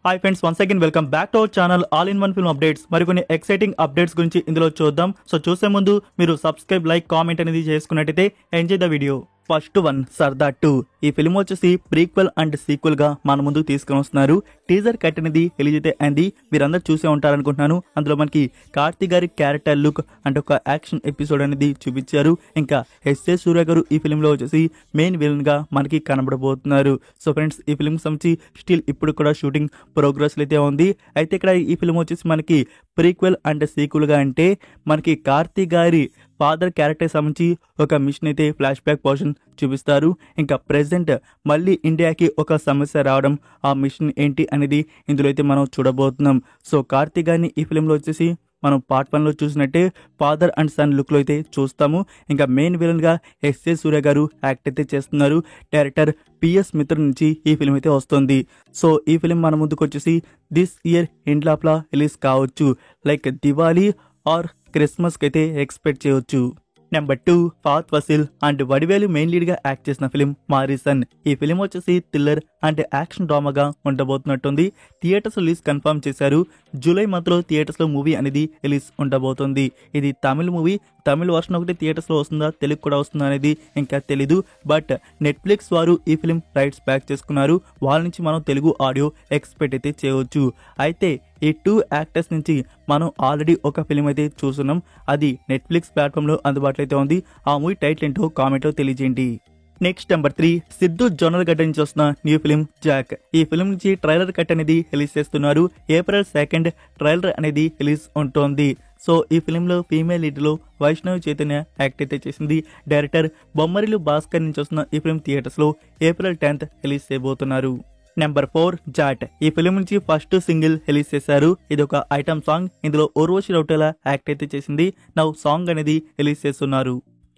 Hi friends, once again welcome back to our channel all in one film updates. మరికొన్ని exciting updates గురించి ఇందులో చూద్దాం. So చూసే ముందు మీరు సబ్స్క్రైబ్, లైక్, కామెంట్ అనేది చేసుకున్నట్టయితే enjoy the video. First one Sardar 2. ఈ ఫిల్మ్ వచ్చేసి ప్రీక్వెల్ అండ్ సీక్వెల్ గా మన ముందు తీసుకొని వస్తున్నారు. టీజర్ కట్ అనేది రిలీజ్ అయితే అయింది, మీరందరూ చూసే ఉంటారనుకుంటున్నాను. అందులో మనకి కార్తీక్ గారి క్యారెక్టర్ లుక్ అంటే ఒక యాక్షన్ ఎపిసోడ్ అనేది చూపించారు. ఇంకా ఎస్ఏ సూర్య గారు ఈ ఫిల్మ్ లో వచ్చేసి మెయిన్ విలన్ గా మనకి కనబడబోతున్నారు. సో ఫ్రెండ్స్, ఈ ఫిల్మ్ సంబంధించి స్టిల్ ఇప్పుడు కూడా షూటింగ్ ప్రోగ్రెస్ అయితే ఉంది. అయితే ఇక్కడ ఈ ఫిల్మ్ వచ్చేసి మనకి ప్రీక్వెల్ అండ్ సీక్వెల్ గా అంటే మనకి కార్తీక్ గారి ఫాదర్ క్యారెక్టర్ సంబంధించి ఒక మిషన్ అయితే ఫ్లాష్ బ్యాక్ పోర్షన్ చూపిస్తారు. ఇంకా ప్రెసెంట్ మళ్ళీ ఇండియాకి ఒక సమస్య రావడం, ఆ మిషన్ ఏంటి అనేది ఇందులో అయితే మనం చూడబోతున్నాం. సో కార్తీక్ గారిని ఈ ఫిల్మ్లో వచ్చేసి మనం పార్ట్ 1లో చూసినట్టే ఫాదర్ అండ్ సన్ లుక్లో అయితే చూస్తాము. ఇంకా మెయిన్ విలన్గా ఎస్ఏ సూర్య గారు యాక్ట్ అయితే చేస్తున్నారు. డైరెక్టర్ పిఎస్ మిత్ర నుంచి ఈ ఫిల్మ్ అయితే వస్తుంది. సో ఈ ఫిల్మ్ మన ముందుకు వచ్చేసి దిస్ ఇయర్ ఎండ్ లోపల రిలీజ్ కావచ్చు. లైక్ దివాళీ ఆర్ క్రిస్మస్కి అయితే ఎక్స్పెక్ట్ చేయవచ్చు. Number 2 Fahadh Faasil and Vadivelu main lead గా యాక్ట్ చేసిన ఫిల్మ్ మారిసన్. ఈ ఫిలిం వచ్చేసి థ్రిల్లర్ అండ్ యాక్షన్ డ్రామాగా ఉండబోతున్నట్టుంది. థియేటర్స్ రిలీజ్ కన్ఫర్మ్ చేశారు. జూలై మంత్ లో థియేటర్స్ లో మూవీ అనేది రిలీజ్ ఉండబోతుంది. ఇది తమిళ మూవీ. తమిళ వర్షన్ ఒకటి థియేటర్స్ లో వస్తుందా, తెలుగు కూడా వస్తుందా అనేది ఇంకా తెలీదు. బట్ నెట్ఫ్లిక్స్ వారు ఈ ఫిలిం రైట్స్ బ్యాక్ చేసుకున్నారు. వాళ్ళ నుంచి మనం తెలుగు ఆడియో ఎక్స్పెక్ట్ అయితే చేయవచ్చు. అయితే ఈ 2 యాక్టర్స్ నుంచి మనం ఆల్రెడీ ఒక ఫిలిం అయితే చూస్తున్నాం. అది నెట్ఫ్లిక్స్ ప్లాట్ఫామ్ లో అందుబాటులో అయితే ఉంది. ఆ మూవీ టైటిల్ ఏంటో కామెంట్ లో తెలియజేయండి. నెక్స్ట్ నెంబర్ 3 సిద్ధు జొన్నలగడ్డ నుంచి వస్తున్న న్యూ ఫిలిం జాక్. ఈ ఫిలిం నుంచి ట్రైలర్ కట్ అనేది రిలీజ్ చేస్తున్నారు. ఏప్రిల్ 2 ట్రైలర్ అనేది రిలీజ్ ఉంటుంది. సో ఈ ఫిలింలో ఫీమేల్ లీడ్ లో వైష్ణవి చైతన్య యాక్ట్ అయితే చేసింది. డైరెక్టర్ బొమ్మరిలు భాస్కర్ నుంచి వస్తున్న ఈ ఫిలిం థియేటర్స్ లో ఏప్రిల్ 10 రిలీజ్ చేయబోతున్నారు. నెంబర్ 4 జాట్. ఈ ఫిలిం నుంచి ఫస్ట్ సింగిల్ రిలీజ్ చేశారు. ఇది ఒక ఐటమ్ సాంగ్. ఇందులో ఉర్వశి రౌటేలా యాక్ట్ అయితే చేసింది. నౌ సాంగ్ అనేది రిలీజ్ చేస్తున్నారు.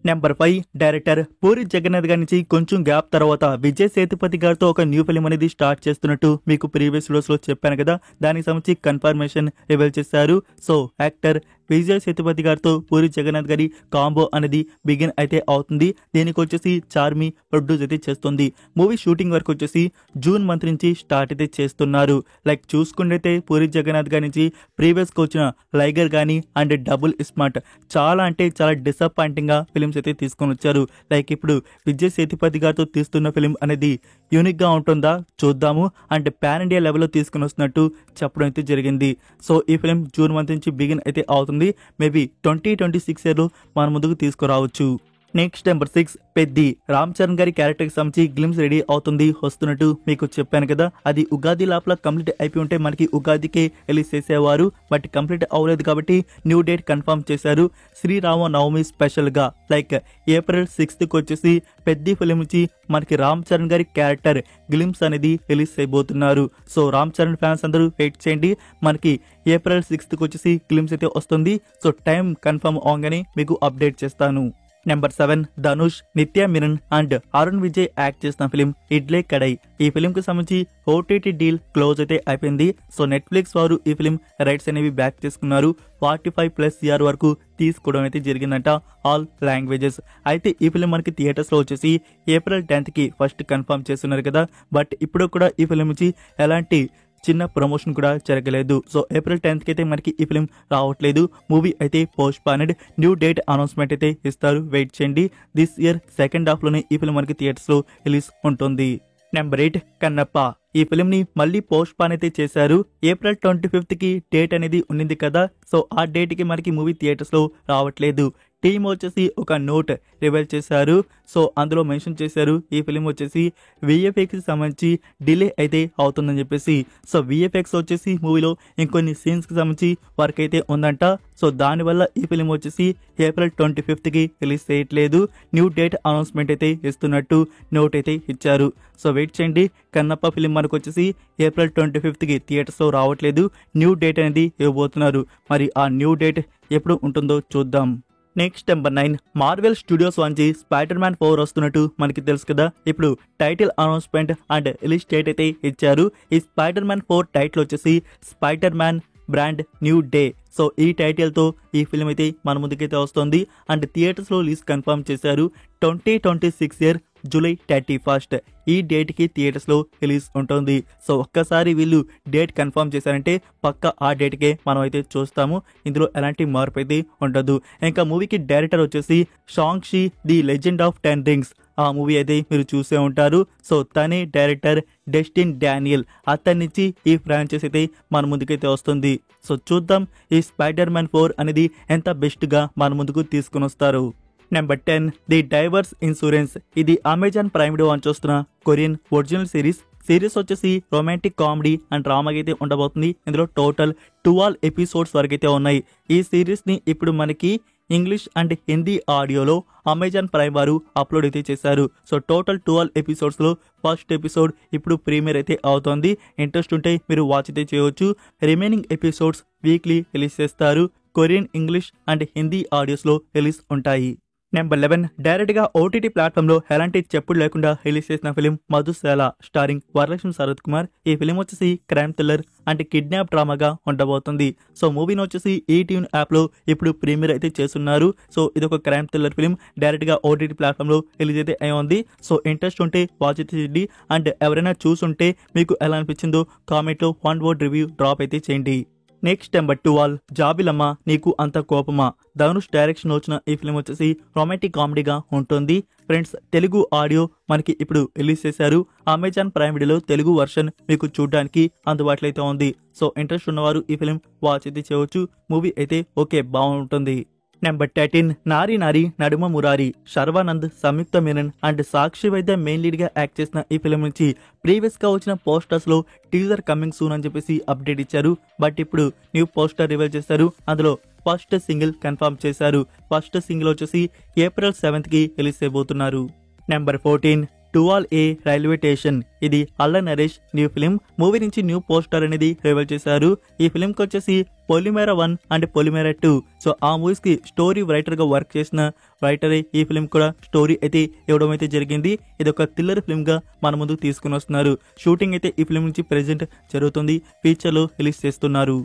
నెంబర్ 5 డైరెక్టర్ పూరి జగన్నాథ్ గారి నుంచి కొంచెం గ్యాప్ తర్వాత విజయ్ సేతుపతి గారితో ఒక న్యూ ఫిలిం అనేది స్టార్ట్ చేస్తున్నట్టు మీకు ప్రీవియస్ వీడియోస్ లో చెప్పాను కదా. దానికి సంబంధించి కన్ఫర్మేషన్ రివీల్ చేశారు. సో యాక్టర్ విజయ్ సేతుపతి గారితో పూరి జగన్నాథ్ గారి కాంబో అనేది బిగిన్ అయితే అవుతుంది. దీనికి వచ్చేసి చార్మి ప్రొడ్యూస్ అయితే చేస్తుంది. మూవీ షూటింగ్ వరకు వచ్చేసి జూన్ మంత్ నుంచి స్టార్ట్ అయితే చేస్తున్నారు. లైక్ చూసుకుంటే పూరి జగన్నాథ్ గారి నుంచి ప్రీవియస్ గా వచ్చిన లైగర్ గానీ అండ్ డబుల్ స్మార్ట్ చాలా అంటే చాలా డిసప్పాయింటింగ్ గా ఫిలిమ్స్ అయితే తీసుకొని వచ్చారు. లైక్ ఇప్పుడు విజయ్ సేతుపతి గారితో తీస్తున్న ఫిలిం అనేది యూనిక్ గా ఉంటుందా చూద్దాము. అండ్ పాన్ ఇండియా లెవెల్లో తీసుకుని వస్తున్నట్టు చెప్పడం అయితే జరిగింది. సో ఈ ఫిలిం జూన్ మంత్ నుంచి బిగిన్ అయితే అవుతుంది. మేబీ 2026 ఇయర్ లో మన ముందుకు తీసుకురావచ్చు. Next number 6 Peddi. రామ్ చరణ్ గారి క్యారెక్టర్ కి సంబంధించి గ్లిమ్స్ రెడీ అవుతుంది వస్తున్నట్టు మీకు చెప్పాను కదా. అది ఉగాది లోపల కంప్లీట్ అయిపోయి ఉంటే మనకి ఉగాదికే రిలీజ్ చేసేవారు. బట్ కంప్లీట్ అవ్వలేదు కాబట్టి న్యూ డేట్ కన్ఫర్మ్ చేశారు. శ్రీరామ నవమి స్పెషల్ గా లైక్ ఏప్రిల్ 6th వచ్చేసి పెద్ది ఫిలిం నుంచి మనకి రామ్ చరణ్ గారి క్యారెక్టర్ గ్లిమ్స్ అనేది రిలీజ్ చేయబోతున్నారు. సో రామ్ చరణ్ ఫ్యాన్స్ అందరూ వెయిట్ చేయండి. మనకి ఏప్రిల్ 6th వచ్చేసి గ్లిమ్స్ అయితే వస్తుంది. సో టైం కన్ఫర్మ్ అవగానే మీకు అప్డేట్ చేస్తాను. నెంబర్ 7 ధనుష్, నిత్య మీనన్ అండ్ అరుణ్ విజయ్ యాక్ట్ చేసిన ఫిలిం ఇడ్లే కడై. ఈ ఫిలిం కి సంబంధించి ఓటీటీ డీల్ క్లోజ్ అయితే అయిపోయింది. సో నెట్ఫ్లిక్స్ వారు ఈ ఫిలిం రైట్స్ అనేవి బ్యాక్ చేసుకున్నారు. 45+ CR వరకు తీసుకోవడం అయితే జరిగిందంట, ఆల్ లాంగ్వేజెస్. అయితే ఈ ఫిలిం మనకి థియేటర్స్ లో వచ్చేసి ఏప్రిల్ 10th ఫస్ట్ కన్ఫర్మ్ చేస్తున్నారు కదా. బట్ ఇప్పుడు కూడా ఈ ఫిలిం నుంచి ఎలాంటి చిన్న ప్రమోషన్ కూడా జరగలేదు. సో ఏప్రిల్ 10th అయితే మనకి ఈ ఫిలిం రావట్లేదు. మూవీ అయితే పోస్ట్ పానెడ్. న్యూ డేట్ అనౌన్స్మెంట్ అయితే ఇస్తారు, వెయిట్ చేయండి. దిస్ ఇయర్ సెకండ్ హాఫ్ లోనే ఈ ఫిలిం మనకి థియేటర్స్ లో రిలీజ్ ఉంటుంది. నెంబర్ 8 కన్నప్ప. ఈ ఫిలిం ని మళ్ళీ పోస్ట్ పాన్ అయితే చేశారు. ఏప్రిల్ 25th డేట్ అనేది ఉన్నింది కదా. సో ఆ డేట్ కి మనకి మూవీ థియేటర్స్ లో రావట్లేదు. టీమ్ వచ్చేసి ఒక నోట్ రివీల్ చేశారు. సో అందులో మెన్షన్ చేశారు ఈ ఫిలిం వచ్చేసి విఎఫ్ఎక్స్ కి సంబంధించి డిలే అయితే అవుతుందని చెప్పేసి. సో విఎఫ్ఎక్స్ వచ్చేసి మూవీలో ఇంకొన్ని సీన్స్ కి సంబంధించి వర్క్ అయితే ఉందంట. సో దానివల్ల ఈ ఫిలిం వచ్చేసి ఏప్రిల్ 25th రిలీజ్ చేయట్లేదు. న్యూ డేట్ అనౌన్స్మెంట్ అయితే ఇస్తున్నట్టు నోట్ అయితే ఇచ్చారు. సో వెయిట్ చేయండి. కన్నప్ప ఫిలిం మనకు వచ్చేసి ఏప్రిల్ 25th థియేటర్స్ లో రావట్లేదు. న్యూ డేట్ అనేది ఇవ్వబోతున్నారు. మరి ఆ న్యూ డేట్ ఎప్పుడు ఉంటుందో చూద్దాం. నెక్స్ట్ నెంబర్ 9 మార్వెల్ స్టూడియోస్ నుంచి స్పైడర్ మ్యాన్ 4 వస్తున్నట్టు మనకి తెలుసు కదా. ఇప్పుడు title announcement and release date అయితే ఇచ్చారు. ఈ స్పైడర్ మ్యాన్ 4 టైటిల్ వచ్చేసి spider man brand new day. So ఈ టైటిల్ తో ఈ ఫిల్మ్ అయితే మన ముందుకైతే వస్తుంది. అండ్ థియేటర్స్ లో రిలీజ్ కన్ఫర్మ్ చేశారు. 2026 ఇయర్ జూలై 31 ఈ డేట్ కి థియేటర్స్ లో రిలీజ్ ఉంటుంది. సో ఒక్కసారి వీళ్ళు డేట్ కన్ఫర్మ్ చేశారంటే పక్క ఆ డేట్ కే మనం అయితే చూస్తాము. ఇందులో ఎలాంటి మార్పు అయితే ఉండదు. ఇంకా మూవీకి డైరెక్టర్ వచ్చేసి Shang-she the legend of 10 rings ఆ మూవీ అయితే మీరు చూసే ఉంటారు. సో తనే డైరెక్టర్ డస్టిన్ డానియల్. అతని నుంచి ఈ ఫ్రాంచైజ్ అయితే మన ముందుకైతే వస్తుంది. సో చూద్దాం ఈ స్పైడర్ మ్యాన్ 4 అనేది ఎంత బెస్ట్ గా మన ముందుకు తీసుకుని వస్తారు. Number 10 the divorce insurance. ఇది అమెజాన్ ప్రైమ్ లో చూస్తున్న కొరియన్ ఒరిజినల్ సిరీస్ వచ్చేసి రొమాంటిక్ కామెడీ అండ్ డ్రామా అయితే ఉండబోతుంది. ఇందులో టోటల్ 12 ఎపిసోడ్స్ వరకు అయితే ఉన్నాయి. ఈ సిరీస్ ని ఇప్పుడు మనకి ఇంగ్లీష్ అండ్ హిందీ ఆడియోలో అమెజాన్ ప్రైమ్ వారు అప్లోడ్ అయితే చేశారు. సో టోటల్ 12 ఎపిసోడ్స్ లో ఫస్ట్ ఎపిసోడ్ ఇప్పుడు ప్రీమియర్ అయితే అవుతోంది. ఇంట్రెస్ట్ ఉంటే మీరు వాచ్ అయితే చేయవచ్చు. రిమైనింగ్ ఎపిసోడ్స్ వీక్లీ రిలీజ్ చేస్తారు. Korean, English and Hindi audios లో రిలీజ్ ఉంటాయి. నెంబర్ 11 డైరెక్ట్ గా ఓటీటీ ప్లాట్ఫామ్ లో ఎలాంటి చెప్పుడు లేకుండా రిలీజ్ చేసిన ఫిలిం మధుశాల స్టారింగ్ వరలక్ష్మి శరత్ కుమార్. ఈ ఫిలిం వచ్చేసి క్రైమ్ థ్రిల్లర్ అండ్ కిడ్నాప్ డ్రామాగా ఉండబోతుంది. సో మూవీని వచ్చేసి ఈ ట్యూన్ యాప్ లో ఇప్పుడు ప్రీమియర్ అయితే చేస్తున్నారు. సో ఇది ఒక క్రైమ్ థ్రిల్లర్ ఫిలిం డైరెక్ట్ గా ఓటీటీ ప్లాట్ఫామ్ లో రిలీజ్ అయితే అయ్యింది. సో ఇంట్రెస్ట్ ఉంటే వాచ్ అయితే చేయండి. అండ్ ఎవరైనా చూసుంటే మీకు ఎలా అనిపించిందో కామెంట్ లో 1 word రివ్యూ డ్రాప్ అయితే చేయండి. నెక్స్ట్ నెంబర్ 12 జాబిలమ్మ నీకు అంత కోపమా. ధనుష్ డైరెక్షన్ వచ్చిన ఈ ఫిలిం వచ్చేసి రొమాంటిక్ కామెడీగా ఉంటుంది. ఫ్రెండ్స్ తెలుగు ఆడియో మనకి ఇప్పుడు రిలీజ్ చేశారు. అమెజాన్ ప్రైమ్ వీడియోలో తెలుగు వర్షన్ మీకు చూడడానికి అందుబాటులో అయితే ఉంది. సో ఇంట్రెస్ట్ ఉన్నవారు ఈ ఫిలిం వాచ్ అయితే చేయవచ్చు. మూవీ అయితే ఓకే బాగుంటుంది. నెంబర్ 13 నారీ నారీ నడుమ మురారి. శర్వానంద్, సంయుక్త మీనన్ అండ్ సాక్షి వైద్య మెయిన్ లీడ్ గా యాక్ట్ చేసిన ఈ ఫిలిం నుంచి ప్రీవియస్ గా వచ్చిన పోస్టర్స్ లో టీజర్ కమింగ్ సూన్ అని చెప్పేసి అప్డేట్ ఇచ్చారు. బట్ ఇప్పుడు న్యూ పోస్టర్ రివీల్ చేశారు. అందులో ఫస్ట్ సింగిల్ కన్ఫర్మ్ చేశారు. ఫస్ట్ సింగిల్ వచ్చేసి April 7th కి రిలీజ్ చేయబోతున్నారు. నెంబర్ 14 టువాల్ ఏ రైల్వే స్టేషన్. ఇది అల్ల నరేష్ న్యూ ఫిలిం. మూవీ నుంచి న్యూ పోస్టర్ అనేది రివీల్ చేశారు. ఈ ఫిలిం కి వచ్చేసి పొలిమేరా 1 అండ్ పొలిమేరా 2. సో ఆ మూవీస్ కి స్టోరీ రైటర్ గా వర్క్ చేసిన రైటరే ఈ ఫిలిం కూడా స్టోరీ అయితే ఇవ్వడం అయితే జరిగింది. ఇది ఒక థ్రిల్లర్ ఫిల్మ్ గా మన ముందుకు తీసుకుని వస్తున్నారు. షూటింగ్ అయితే ఈ ఫిలిం నుంచి ప్రెజెంట్ జరుగుతుంది. ఫ్యూచర్ లో రిలీజ్ చేస్తున్నారు.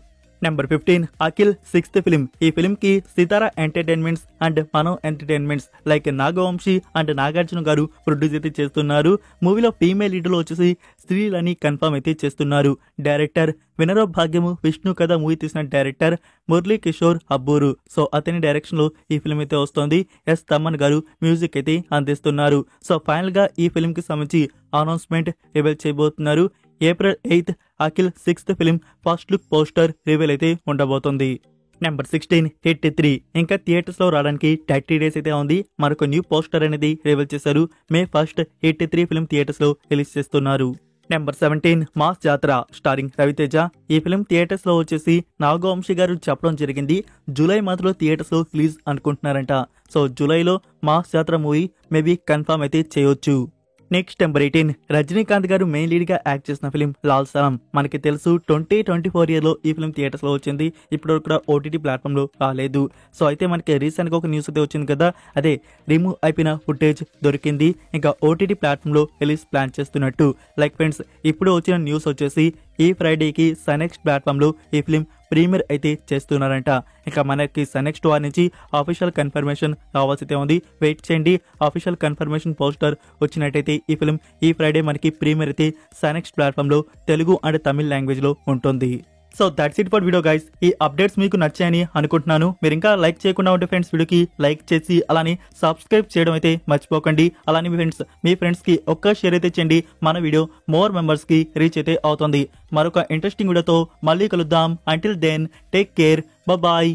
Number 15 Akhil 6th film. ఈ ఫిలిం కి Sithara entertainments and Mano entertainments like Nagavamsi and Nagarjuna garu produce అయితే చేస్తున్నారు. మూవీలో ఫీమేల్ లీడ్ లో వచ్చేసి స్త్రీలని కన్ఫర్మ్ అయితే చేస్తున్నారు. డైరెక్టర్ వినరో భాగ్యము విష్ణు కథ మూవీ తీసిన డైరెక్టర్ మురళీ కిషోర్ అబ్బూరు. సో అతని డైరెక్షన్ లో ఈ ఫిలిం అయితే వస్తోంది. ఎస్ తమ్మన్ గారు మ్యూజిక్ అయితే అందిస్తున్నారు. సో ఫైనల్ గా ఈ ఫిలిం కి సంబంధించి అనౌన్స్మెంట్ రివీల్ చేయబోతున్నారు. April 8th Akhil 6th film first look poster reveal అయితే ఉండబోతుంది. Number 16 hit 3. ఇంకా థియేటర్స్ లో రావడానికి 30 days అయితే ఉంది. మరొక న్యూ పోస్టర్ అనేది రివీల్ చేశారు. May 1st hit 3 film theatres లో రిలీజ్ చేస్తున్నారు. నెంబర్ 17 మాస్ జాతర స్టారింగ్ రవితేజ. ఈ ఫిలిం థియేటర్స్ లో వచ్చేసి నాగవంశీ గారు చెప్పడం జరిగింది. జూలై మంత్ లో థియేటర్స్ లో రిలీజ్ అనుకుంటున్నారంట. సో జూలైలో మాస్ జాతర మూవీ మేబీ కన్ఫర్మ్ అయితే చేయొచ్చు. నెక్స్ట్ నెంబర్ 18 రజనీకాంత్ గారు మెయిన్ లీడ్ గా యాక్ట్ చేసిన ఫిలిం లాల్ సలాం. మనకి తెలుసు 2024 ఇయర్ లో ఈ ఫిలిం థియేటర్స్ లో వచ్చింది. ఇప్పటివరకు కూడా ఓటీటీ ప్లాట్ఫామ్ లో రాలేదు. సో అయితే మనకి రీసెంట్ గా ఒక న్యూస్ అయితే వచ్చింది కదా, అదే రిమూవ్ అయిపోయిన ఫుటేజ్ దొరికింది. ఇంకా ఓటీటీ ప్లాట్ఫామ్ లో రిలీజ్ ప్లాన్ చేస్తున్నట్టు. లైక్ ఫ్రెండ్స్ ఇప్పుడు వచ్చిన న్యూస్ వచ్చేసి ఈ ఫ్రైడేకి సనెక్స్ట్ ప్లాట్ఫామ్ లో ఈ ఫిలిం ప్రీమియర్ అయితే చేస్తున్నారంట. ఇంకా మనకి సనెక్స్ట్ వార్ నుంచి ఆఫీషియల్ కన్ఫర్మేషన్ రావాల్సి ఉంది. వెయిట్ చేయండి. ఆఫీషియల్ కన్ఫర్మేషన్ పోస్టర్ వచ్చినట్టయితే ఈ ఫిలిం ఈ ఫ్రైడే మనకి ప్రీమియర్ అయితే సనెక్స్ట్ ప్లాట్ఫామ్ లో తెలుగు అండ్ తమిళ్ లాంగ్వేజ్ లో ఉంటుంది. So that's it for video guys. ఈ అప్డేట్స్ మీకు నచ్చాయని అనుకుంటున్నాను. మీరు ఇంకా లైక్ చేయకుండా ఉంటే ఫ్రెండ్స్ వీడియోకి లైక్ చేసి అలానే సబ్స్క్రైబ్ చేయడం అయితే మర్చిపోకండి. అలానే మీ ఫ్రెండ్స్ కి ఒక్క షేర్ అయితే చేయండి. మన వీడియో మోర్ మెంబర్స్ కి రీచ్ అయితే అవుతుంది. మరొక ఇంట్రెస్టింగ్ వీడియోతో మళ్ళీ కలుద్దాం. Until then take care. Bye.